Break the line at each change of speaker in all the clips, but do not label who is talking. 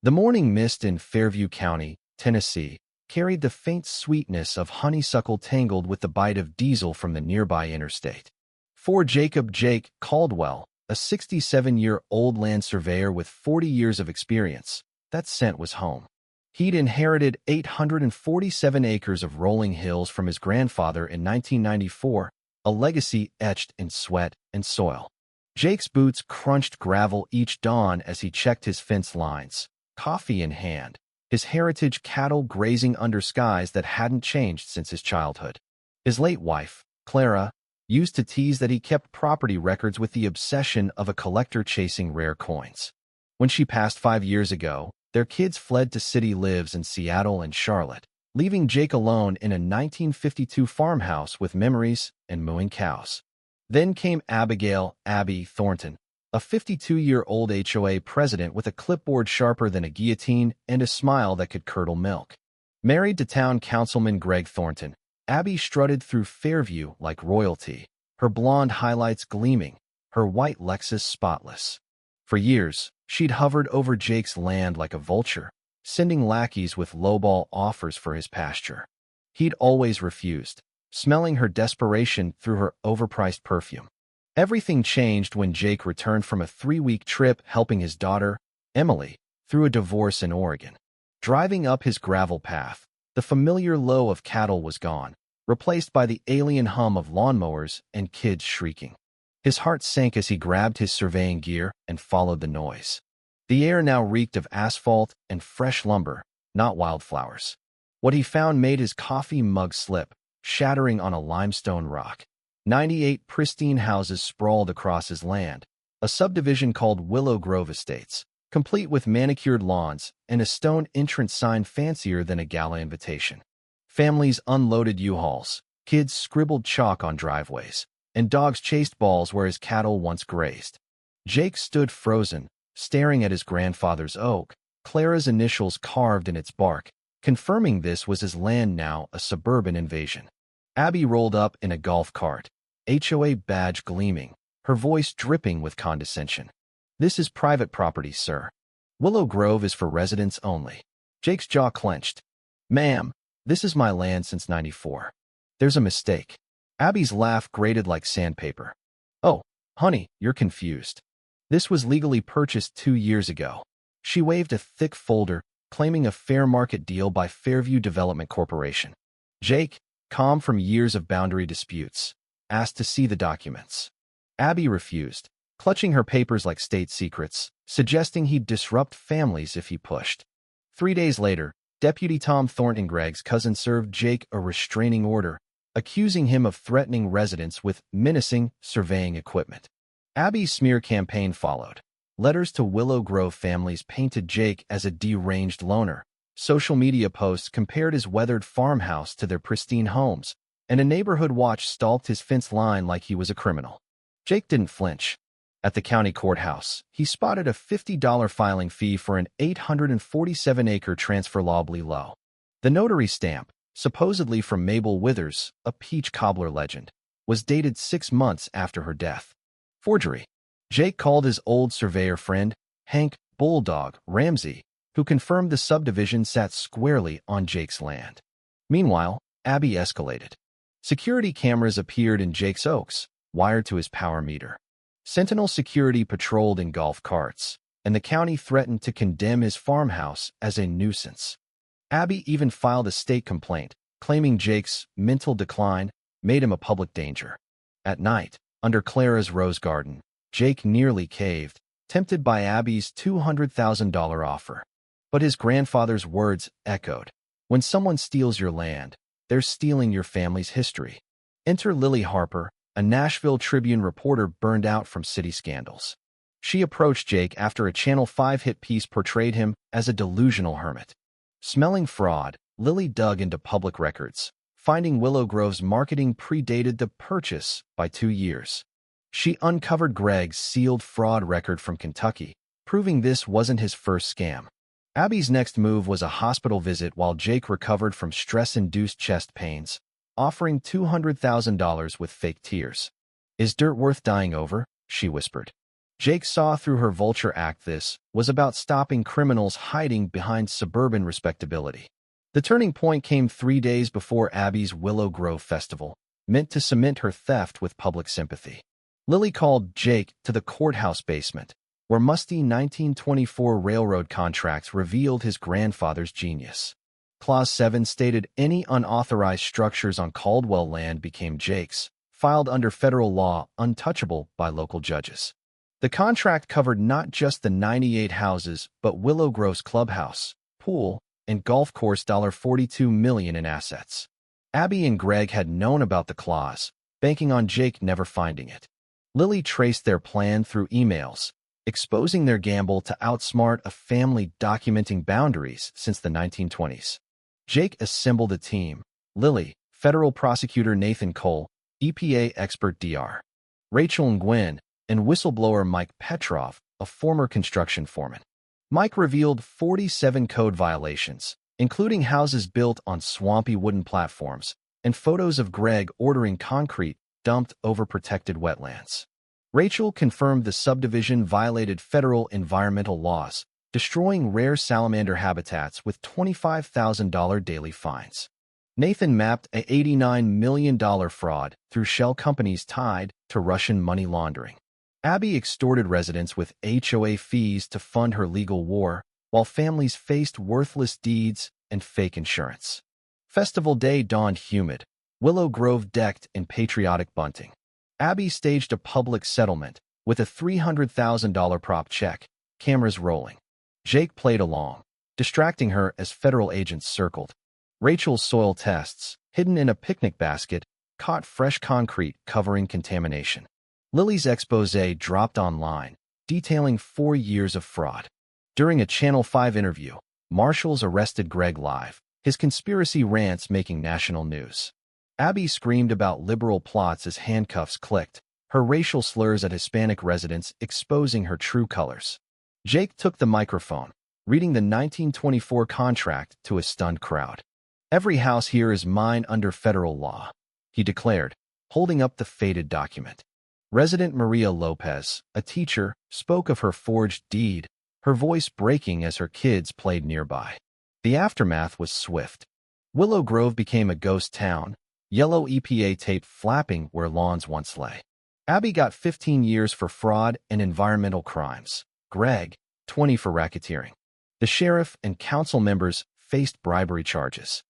The morning mist in Fairview County, Tennessee, carried the faint sweetness of honeysuckle tangled with the bite of diesel from the nearby interstate. For Jacob Jake Caldwell, a 67-year-old land surveyor with 40 years of experience, that scent was home. He'd inherited 847 acres of rolling hills from his grandfather in 1994, a legacy etched in sweat and soil. Jake's boots crunched gravel each dawn as he checked his fence lines, coffee in hand, his heritage cattle grazing under skies that hadn't changed since his childhood. His late wife, Clara, used to tease that he kept property records with the obsession of a collector chasing rare coins. When she passed 5 years ago, their kids fled to city lives in Seattle and Charlotte, leaving Jake alone in a 1952 farmhouse with memories and mooing cows. Then came Abigail "Abby" Thornton, a 52-year-old HOA president with a clipboard sharper than a guillotine and a smile that could curdle milk. Married to town councilman Greg Thornton, Abby strutted through Fairview like royalty, her blonde highlights gleaming, her white Lexus spotless. For years, she'd hovered over Jake's land like a vulture, sending lackeys with lowball offers for his pasture. He'd always refused, smelling her desperation through her overpriced perfume. Everything changed when Jake returned from a 3-week trip helping his daughter, Emily, through a divorce in Oregon. Driving up his gravel path, the familiar low of cattle was gone, replaced by the alien hum of lawnmowers and kids shrieking. His heart sank as he grabbed his surveying gear and followed the noise. The air now reeked of asphalt and fresh lumber, not wildflowers. What he found made his coffee mug slip, shattering on a limestone rock. 98 pristine houses sprawled across his land, a subdivision called Willow Grove Estates, complete with manicured lawns and a stone entrance sign fancier than a gala invitation. Families unloaded U-Hauls, kids scribbled chalk on driveways, and dogs chased balls where his cattle once grazed. Jake stood frozen, staring at his grandfather's oak, Clara's initials carved in its bark, confirming this was his land now, a suburban invasion. Abby rolled up in a golf cart, HOA badge gleaming, her voice dripping with condescension. "This is private property, sir. Willow Grove is for residents only." Jake's jaw clenched. "Ma'am, this is my land since '94. There's a mistake." Abby's laugh grated like sandpaper. "Oh, honey, you're confused. This was legally purchased 2 years ago." She waved a thick folder, claiming a fair market deal by Fairview Development Corporation. Jake, calm from years of boundary disputes, asked to see the documents. Abby refused, clutching her papers like state secrets, suggesting he'd disrupt families if he pushed. 3 days later, Deputy Tom Thornton, Greg's cousin, served Jake a restraining order, accusing him of threatening residents with menacing surveying equipment. Abby's smear campaign followed. Letters to Willow Grove families painted Jake as a deranged loner. Social media posts compared his weathered farmhouse to their pristine homes, and a neighborhood watch stalked his fence line like he was a criminal. Jake didn't flinch. At the county courthouse, he spotted a $50 filing fee for an 847-acre transfer law low. The notary stamp, supposedly from Mabel Withers, a peach cobbler legend, was dated 6 months after her death. Forgery. Jake called his old surveyor friend, Hank "Bulldog" Ramsey, who confirmed the subdivision sat squarely on Jake's land. Meanwhile, Abby escalated. Security cameras appeared in Jake's oaks, wired to his power meter. Sentinel security patrolled in golf carts, and the county threatened to condemn his farmhouse as a nuisance. Abby even filed a state complaint, claiming Jake's mental decline made him a public danger. At night, under Clara's rose garden, Jake nearly caved, tempted by Abby's $200,000 offer. But his grandfather's words echoed. When someone steals your land, they're stealing your family's history. Enter Lily Harper, a Nashville Tribune reporter burned out from city scandals. She approached Jake after a Channel 5 hit piece portrayed him as a delusional hermit. Smelling fraud, Lily dug into public records, finding Willow Grove's marketing predated the purchase by 2 years. She uncovered Greg's sealed fraud record from Kentucky, proving this wasn't his first scam. Abby's next move was a hospital visit while Jake recovered from stress-induced chest pains, offering $200,000 with fake tears. "Is dirt worth dying over?" she whispered. Jake saw through her vulture act. This was about stopping criminals hiding behind suburban respectability. The turning point came 3 days before Abby's Willow Grove Festival, meant to cement her theft with public sympathy. Lily called Jake to the courthouse basement, where musty 1924 railroad contracts revealed his grandfather's genius. Clause 7 stated any unauthorized structures on Caldwell land became Jake's, filed under federal law, untouchable by local judges. The contract covered not just the 98 houses, but Willow Grove's clubhouse, pool, and golf course. $42 million in assets. Abby and Greg had known about the clause, banking on Jake never finding it. Lily traced their plan through emails, exposing their gamble to outsmart a family documenting boundaries since the 1920s. Jake assembled a team: Lily, federal prosecutor Nathan Cole, EPA expert Dr. Rachel Nguyen, and whistleblower Mike Petrov, a former construction foreman. Mike revealed 47 code violations, including houses built on swampy wooden platforms, and photos of Greg ordering concrete dumped over protected wetlands. Rachel confirmed the subdivision violated federal environmental laws, destroying rare salamander habitats with $25,000 daily fines. Nathan mapped a $89 million fraud through shell companies tied to Russian money laundering. Abby extorted residents with HOA fees to fund her legal war, while families faced worthless deeds and fake insurance. Festival day dawned humid, Willow Grove decked in patriotic bunting. Abby staged a public settlement with a $300,000 prop check, cameras rolling. Jake played along, distracting her as federal agents circled. Rachel's soil tests, hidden in a picnic basket, caught fresh concrete covering contamination. Lily's exposé dropped online, detailing 4 years of fraud. During a Channel 5 interview, marshals arrested Greg live, his conspiracy rants making national news. Abby screamed about liberal plots as handcuffs clicked, her racial slurs at Hispanic residents exposing her true colors. Jake took the microphone, reading the 1924 contract to a stunned crowd. "Every house here is mine under federal law," he declared, holding up the faded document. Resident Maria Lopez, a teacher, spoke of her forged deed, her voice breaking as her kids played nearby. The aftermath was swift. Willow Grove became a ghost town, yellow EPA tape flapping where lawns once lay. Abby got 15 years for fraud and environmental crimes. Greg, 20 for racketeering. The sheriff and council members faced bribery charges.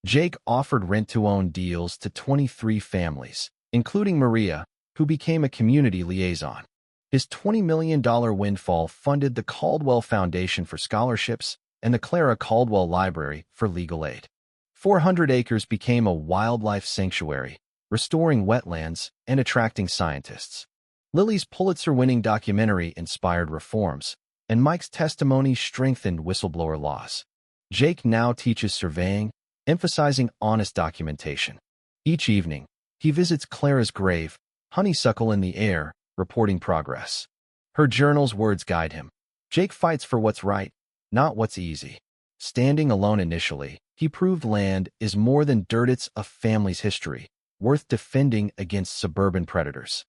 Jake offered rent-to-own deals to 23 families, including Maria, who became a community liaison. His $20 million windfall funded the Caldwell Foundation for scholarships and the Clara Caldwell Library for legal aid. 400 acres became a wildlife sanctuary, restoring wetlands and attracting scientists. Lily's Pulitzer-winning documentary inspired reforms, and Mike's testimony strengthened whistleblower laws. Jake now teaches surveying, emphasizing honest documentation. Each evening, he visits Clara's grave, honeysuckle in the air, reporting progress. Her journal's words guide him. Jake fights for what's right, not what's easy. Standing alone initially, he proved land is more than dirt. It's a family's history, worth defending against suburban predators.